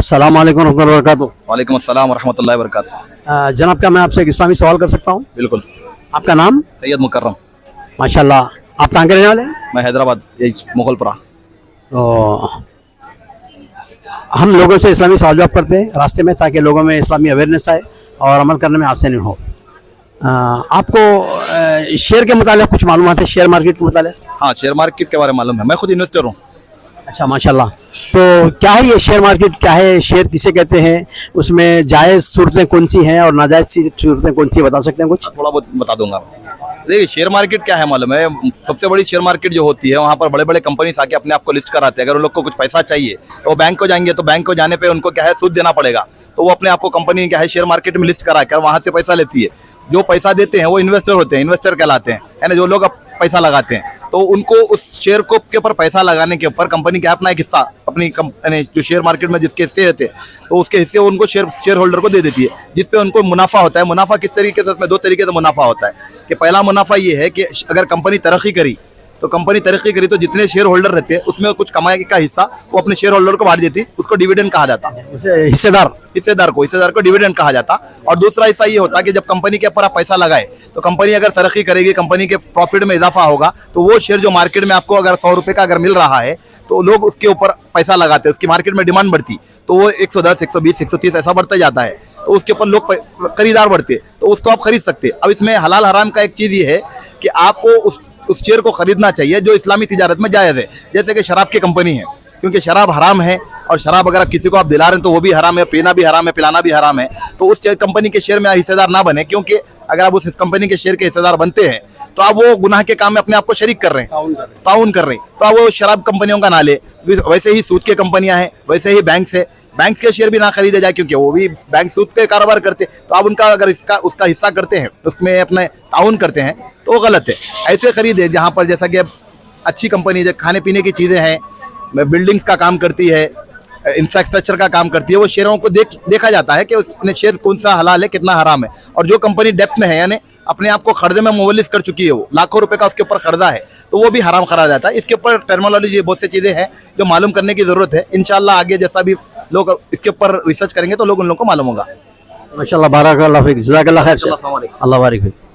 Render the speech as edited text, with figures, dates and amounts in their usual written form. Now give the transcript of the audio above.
अस्सलाम वालेकुम रहमतुल्लाहि व बरकातुहू। वालेकुम अस्सलाम वरहमतुल्लाहि वबरकातुहू। जनाब, क्या मैं आपसे एक इस्लामी सवाल कर सकता हूँ? बिल्कुल। आपका नाम? सैयद मुकर्रम। माशाल्लाह। आप कहाँ के रहने वाले हैं? मैं हैदराबाद, यही मुगलपुरा। तो हम लोगों से इस्लामी सवाल जवाब करते हैं रास्ते में, ताकि लोगों में इस्लामी अवेयरनेस आए और अमल करने में आसानी हो। आपको शेयर के मुतालिक कुछ मालूमात है, शेयर मार्केट के मुतालिक? हाँ, शेयर मार्केट के बारे में मालूम है, मैं खुद इन्वेस्टर हूँ। अच्छा, माशाल्लाह। तो क्या है ये शेयर मार्केट, क्या है शेयर, किसे कहते हैं, उसमें जायज़ सूरतें कौन सी हैं और नाजायज़ सूरतें कौन सी है, बता सकते हैं कुछ? थोड़ा बहुत बता दूंगा। देखिए, शेयर मार्केट क्या है मालूम है, सबसे बड़ी शेयर मार्केट जो होती है वहाँ पर बड़े बड़े कंपनीज आके अपने आप को लिस्ट कराते हैं। अगर उन लोग को कुछ पैसा चाहिए तो वो बैंक को जाएंगे, तो बैंक को जाने पे उनको क्या है सूद देना पड़ेगा, तो वो अपने आप को कंपनी क्या है शेयर मार्केट में लिस्ट करा कर वहाँ से पैसा लेती है। जो पैसा देते हैं वो इन्वेस्टर होते हैं, इन्वेस्टर कहलाते हैं, है ना, जो लोग पैसा लगाते हैं। तो उनको उस शेयर को के ऊपर पैसा लगाने के ऊपर कंपनी क्या अपना एक हिस्सा अपनी जो शेयर मार्केट में जिसके हिस्से होते हैं, तो उसके हिस्से उनको शेयर होल्डर को दे देती है, जिसपे उनको मुनाफा होता है। मुनाफा किस तरीके से, उसमें दो तरीके से मुनाफा होता है कि पहला मुनाफा ये है कि अगर कंपनी तरक्की करी तो जितने शेयर होल्डर रहते हैं उसमें कुछ कमाई का हिस्सा वो अपने शेयर होल्डर को बांट देती, उसको डिविडेंड कहा जाता। हिस्सेदार को डिविडेंड कहा जाता। और दूसरा हिस्सा ये होता कि जब कंपनी के ऊपर आप पैसा लगाए तो कंपनी अगर तरक्की करेगी, कंपनी के प्रॉफिट में इजाफा होगा, तो वो शेयर जो मार्केट में आपको अगर 100 रुपए का अगर मिल रहा है तो लोग उसके ऊपर पैसा लगाते हैं, उसकी मार्केट में डिमांड बढ़ती, तो वो 110, 120, 130 ऐसा बढ़ता जाता है, तो उसके ऊपर लोग खरीदार बढ़ते, तो उसको आप खरीद सकते हैं। अब इसमें हलाल हराम का एक चीज़ ये है कि आपको उस शेयर को खरीदना चाहिए जो इस्लामी तिजारत में जायज़ है। जैसे कि शराब की कंपनी है, क्योंकि शराब हराम है और शराब अगर किसी को आप दिला रहे हैं तो वो भी हराम है, पीना भी हराम है, पिलाना भी हराम है। तो उस कंपनी के शेयर में हिस्सेदार ना बने, क्योंकि अगर आप उस कंपनी के शेयर के हिस्सेदार बनते हैं तो आप वो गुनाह के काम में अपने आप को शरीक कर रहे हैं, ताउन कर रहे हैं। तो आप वो शराब कंपनियों का ना ले। वैसे ही सूद की कंपनियां हैं, वैसे ही बैंक के शेयर भी ना खरीदे जाए, क्योंकि वो भी बैंक सूद पे कारोबार करते हैं। तो आप उनका अगर उसका हिस्सा करते हैं, उसमें अपने ताउन करते हैं, तो वो गलत है। ऐसे खरीदे जहाँ पर जैसा कि अच्छी कंपनी जो खाने पीने की चीज़ें हैं, बिल्डिंग्स का काम करती है, इंफ्रास्ट्रक्चर का काम करती है, वो शेयरों को देखा जाता है कि उसने शेयर कौन सा हलाल है, कितना हराम है। और जो कंपनी डेप्थ में है, यानी अपने आप को कर्जे में मुवल्लिफ कर चुकी है, वो लाखों रुपए का उसके ऊपर कर्जा है, तो वो भी हराम करार जाता है। इसके ऊपर टर्मिनोलॉजी बहुत सी चीज़ें हैं जो मालूम करने की ज़रूरत है। इंशाल्लाह आगे जैसा भी लोग इसके ऊपर रिसर्च करेंगे तो लोग उन लोगों को मालूम होगा। माशाल्लाह, बारक अल्लाह फिक, जज़ाकल्लाह खैर, अल्लाह बारिक फिक।